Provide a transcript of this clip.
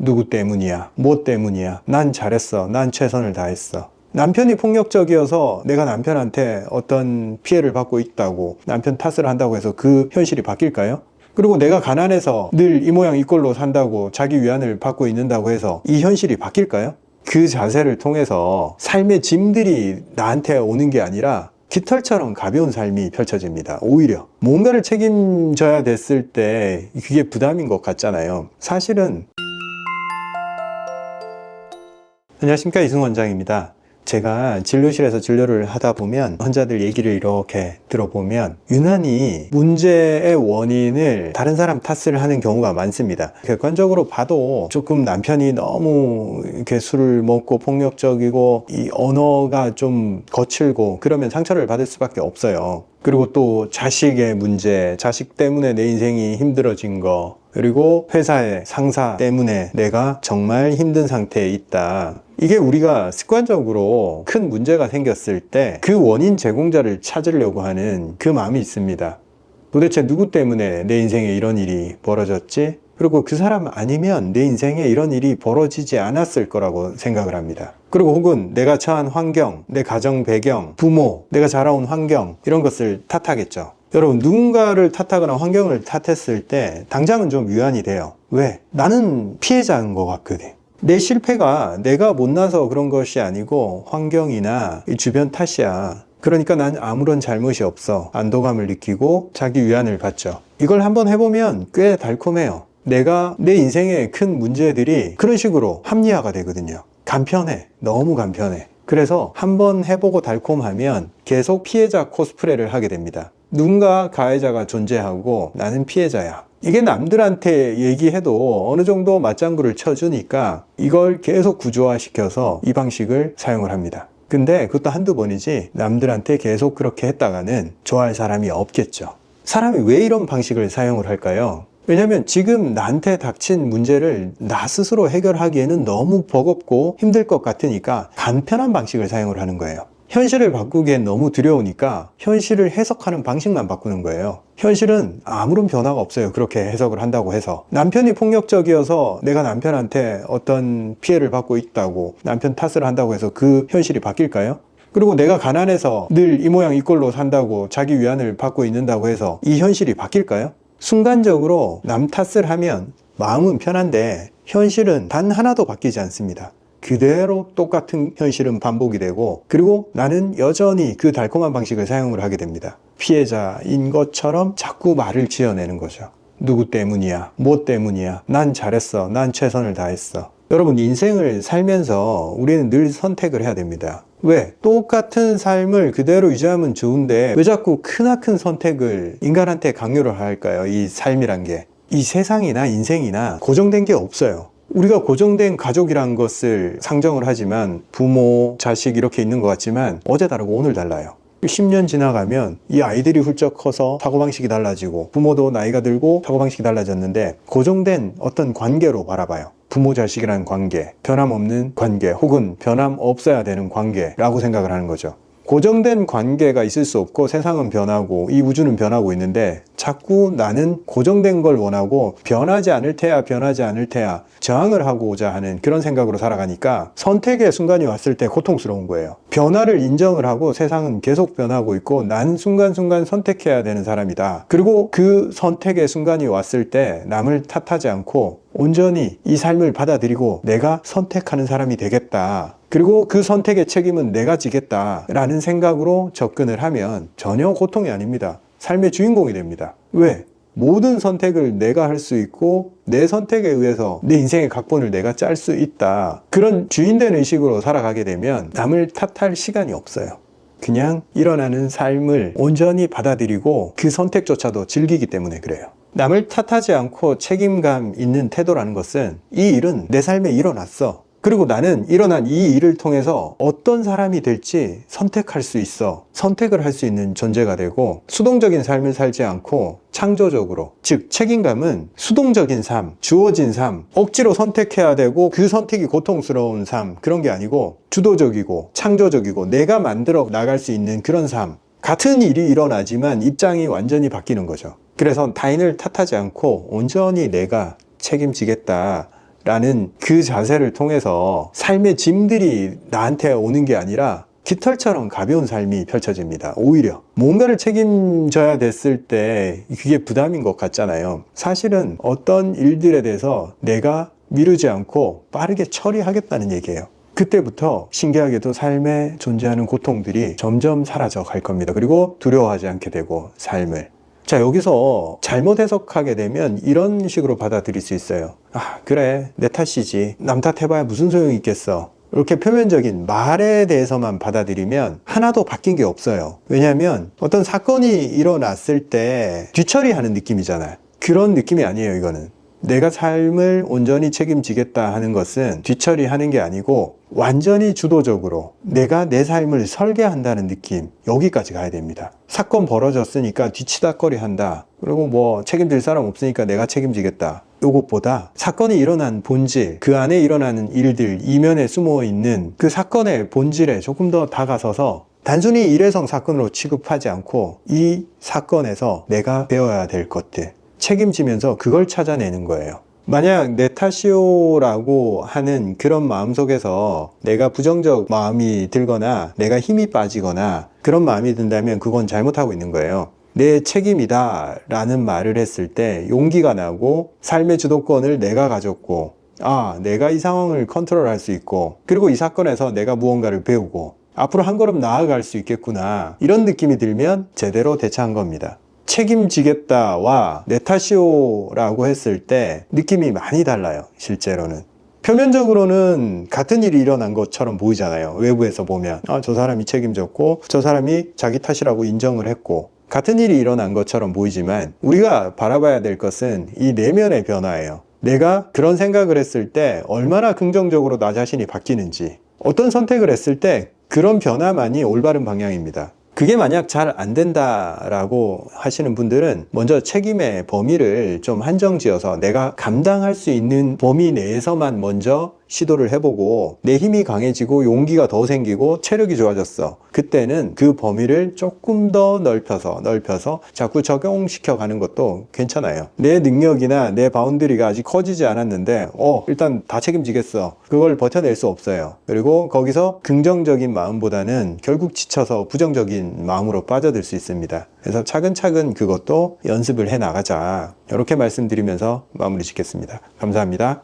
누구 때문이야? 뭐 때문이야? 난 잘했어. 난 최선을 다했어. 남편이 폭력적이어서 내가 남편한테 어떤 피해를 받고 있다고 남편 탓을 한다고 해서 그 현실이 바뀔까요? 그리고 내가 가난해서 늘 이 모양 이 꼴로 산다고 자기 위안을 받고 있는다고 해서 이 현실이 바뀔까요? 그 자세를 통해서 삶의 짐들이 나한테 오는 게 아니라 깃털처럼 가벼운 삶이 펼쳐집니다. 오히려 뭔가를 책임져야 됐을 때 그게 부담인 것 같잖아요. 사실은 안녕하십니까, 이승훈 원장입니다. 제가 진료실에서 진료를 하다 보면 환자들 얘기를 이렇게 들어보면 유난히 문제의 원인을 다른 사람 탓을 하는 경우가 많습니다. 객관적으로 봐도 조금 남편이 너무 이렇게 술을 먹고 폭력적이고 이 언어가 좀 거칠고 그러면 상처를 받을 수밖에 없어요. 그리고 또 자식의 문제, 자식 때문에 내 인생이 힘들어진 거, 그리고 회사의 상사 때문에 내가 정말 힘든 상태에 있다. 이게 우리가 습관적으로 큰 문제가 생겼을 때 그 원인 제공자를 찾으려고 하는 그 마음이 있습니다. 도대체 누구 때문에 내 인생에 이런 일이 벌어졌지? 그리고 그 사람 아니면 내 인생에 이런 일이 벌어지지 않았을 거라고 생각을 합니다. 그리고 혹은 내가 처한 환경, 내 가정 배경, 부모, 내가 자라온 환경, 이런 것을 탓하겠죠. 여러분, 누군가를 탓하거나 환경을 탓했을 때 당장은 좀 위안이 돼요. 왜? 나는 피해자인 것 같거든. 내 실패가 내가 못나서 그런 것이 아니고 환경이나 이 주변 탓이야. 그러니까 난 아무런 잘못이 없어. 안도감을 느끼고 자기 위안을 받죠. 이걸 한번 해보면 꽤 달콤해요. 내가 내 인생의 큰 문제들이 그런 식으로 합리화가 되거든요. 간편해. 너무 간편해. 그래서 한번 해보고 달콤하면 계속 피해자 코스프레를 하게 됩니다. 누군가 가해자가 존재하고 나는 피해자야. 이게 남들한테 얘기해도 어느 정도 맞장구를 쳐주니까 이걸 계속 구조화시켜서 이 방식을 사용을 합니다. 근데 그것도 한두 번이지 남들한테 계속 그렇게 했다가는 좋아할 사람이 없겠죠. 사람이 왜 이런 방식을 사용을 할까요? 왜냐면 지금 나한테 닥친 문제를 나 스스로 해결하기에는 너무 버겁고 힘들 것 같으니까 간편한 방식을 사용을 하는 거예요. 현실을 바꾸기엔 너무 두려우니까 현실을 해석하는 방식만 바꾸는 거예요. 현실은 아무런 변화가 없어요. 그렇게 해석을 한다고 해서. 남편이 폭력적이어서 내가 남편한테 어떤 피해를 받고 있다고 남편 탓을 한다고 해서 그 현실이 바뀔까요? 그리고 내가 가난해서 늘 이 모양 이 꼴로 산다고 자기 위안을 받고 있는다고 해서 이 현실이 바뀔까요? 순간적으로 남 탓을 하면 마음은 편한데 현실은 단 하나도 바뀌지 않습니다. 그대로 똑같은 현실은 반복이 되고, 그리고 나는 여전히 그 달콤한 방식을 사용을 하게 됩니다. 피해자인 것처럼 자꾸 말을 지어내는 거죠. 누구 때문이야? 뭐 때문이야? 난 잘했어. 난 최선을 다했어. 여러분, 인생을 살면서 우리는 늘 선택을 해야 됩니다. 왜? 똑같은 삶을 그대로 유지하면 좋은데 왜 자꾸 크나큰 선택을 인간한테 강요를 할까요? 이 삶이란 게. 이 세상이나 인생이나 고정된 게 없어요. 우리가 고정된 가족이란 것을 상정을 하지만 부모, 자식 이렇게 있는 것 같지만 어제 다르고 오늘 달라요. 10년 지나가면 이 아이들이 훌쩍 커서 사고방식이 달라지고 부모도 나이가 들고 사고방식이 달라졌는데 고정된 어떤 관계로 바라봐요. 부모 자식이라는 관계, 변함없는 관계, 혹은 변함 없어야 되는 관계라고 생각을 하는 거죠. 고정된 관계가 있을 수 없고 세상은 변하고 이 우주는 변하고 있는데 자꾸 나는 고정된 걸 원하고 변하지 않을 테야 저항을 하고자 하는 그런 생각으로 살아가니까 선택의 순간이 왔을 때 고통스러운 거예요. 변화를 인정을 하고 세상은 계속 변하고 있고 난 순간순간 선택해야 되는 사람이다. 그리고 그 선택의 순간이 왔을 때 남을 탓하지 않고 온전히 이 삶을 받아들이고 내가 선택하는 사람이 되겠다. 그리고 그 선택의 책임은 내가 지겠다라는 생각으로 접근을 하면 전혀 고통이 아닙니다. 삶의 주인공이 됩니다. 왜? 모든 선택을 내가 할 수 있고 내 선택에 의해서 내 인생의 각본을 내가 짤 수 있다. 그런 주인된 의식으로 살아가게 되면 남을 탓할 시간이 없어요. 그냥 일어나는 삶을 온전히 받아들이고 그 선택조차도 즐기기 때문에 그래요. 남을 탓하지 않고 책임감 있는 태도라는 것은 이 일은 내 삶에 일어났어. 그리고 나는 일어난 이 일을 통해서 어떤 사람이 될지 선택할 수 있어. 선택을 할 수 있는 존재가 되고 수동적인 삶을 살지 않고 창조적으로, 즉 책임감은 수동적인 삶, 주어진 삶, 억지로 선택해야 되고 그 선택이 고통스러운 삶, 그런 게 아니고 주도적이고 창조적이고 내가 만들어 나갈 수 있는 그런 삶. 같은 일이 일어나지만 입장이 완전히 바뀌는 거죠. 그래서 타인을 탓하지 않고 온전히 내가 책임지겠다 라는 그 자세를 통해서 삶의 짐들이 나한테 오는 게 아니라 깃털처럼 가벼운 삶이 펼쳐집니다. 오히려 뭔가를 책임져야 됐을 때 그게 부담인 것 같잖아요. 사실은 어떤 일들에 대해서 내가 미루지 않고 빠르게 처리하겠다는 얘기예요. 그때부터 신기하게도 삶에 존재하는 고통들이 점점 사라져 갈 겁니다. 그리고 두려워하지 않게 되고 삶을. 자, 여기서 잘못 해석하게 되면 이런 식으로 받아들일 수 있어요. 아, 그래, 내 탓이지. 남 탓해봐야 무슨 소용이 있겠어. 이렇게 표면적인 말에 대해서만 받아들이면 하나도 바뀐 게 없어요. 왜냐하면 어떤 사건이 일어났을 때 뒤처리하는 느낌이잖아요. 그런 느낌이 아니에요, 이거는. 내가 삶을 온전히 책임지겠다 하는 것은 뒤처리하는 게 아니고 완전히 주도적으로 내가 내 삶을 설계한다는 느낌, 여기까지 가야 됩니다. 사건 벌어졌으니까 뒤치다꺼리 한다. 그리고 뭐 책임질 사람 없으니까 내가 책임지겠다. 요것보다 사건이 일어난 본질, 그 안에 일어나는 일들, 이면에 숨어 있는 그 사건의 본질에 조금 더 다가서서 단순히 일회성 사건으로 취급하지 않고 이 사건에서 내가 배워야 될 것들, 책임지면서 그걸 찾아내는 거예요. 만약 내 탓이요라고 하는 그런 마음속에서 내가 부정적 마음이 들거나 내가 힘이 빠지거나 그런 마음이 든다면 그건 잘못하고 있는 거예요. 내 책임이다 라는 말을 했을 때 용기가 나고 삶의 주도권을 내가 가졌고, 아, 내가 이 상황을 컨트롤할 수 있고, 그리고 이 사건에서 내가 무언가를 배우고 앞으로 한 걸음 나아갈 수 있겠구나, 이런 느낌이 들면 제대로 대처한 겁니다. 책임지겠다와 내 탓이요라고 했을 때 느낌이 많이 달라요. 실제로는 표면적으로는 같은 일이 일어난 것처럼 보이잖아요. 외부에서 보면 저 사람이 책임졌고 저 사람이 자기 탓이라고 인정을 했고 같은 일이 일어난 것처럼 보이지만 우리가 바라봐야 될 것은 이 내면의 변화예요. 내가 그런 생각을 했을 때 얼마나 긍정적으로 나 자신이 바뀌는지, 어떤 선택을 했을 때 그런 변화만이 올바른 방향입니다. 그게 만약 잘 안 된다라고 하시는 분들은 먼저 책임의 범위를 좀 한정지어서 내가 감당할 수 있는 범위 내에서만 먼저 시도를 해보고 내 힘이 강해지고 용기가 더 생기고 체력이 좋아졌어. 그때는 그 범위를 조금 더 넓혀서 자꾸 적용시켜 가는 것도 괜찮아요. 내 능력이나 내 바운더리가 아직 커지지 않았는데 일단 다 책임지겠어. 그걸 버텨낼 수 없어요. 그리고 거기서 긍정적인 마음보다는 결국 지쳐서 부정적인 마음으로 빠져들 수 있습니다. 그래서 차근차근 그것도 연습을 해 나가자. 이렇게 말씀드리면서 마무리 짓겠습니다. 감사합니다.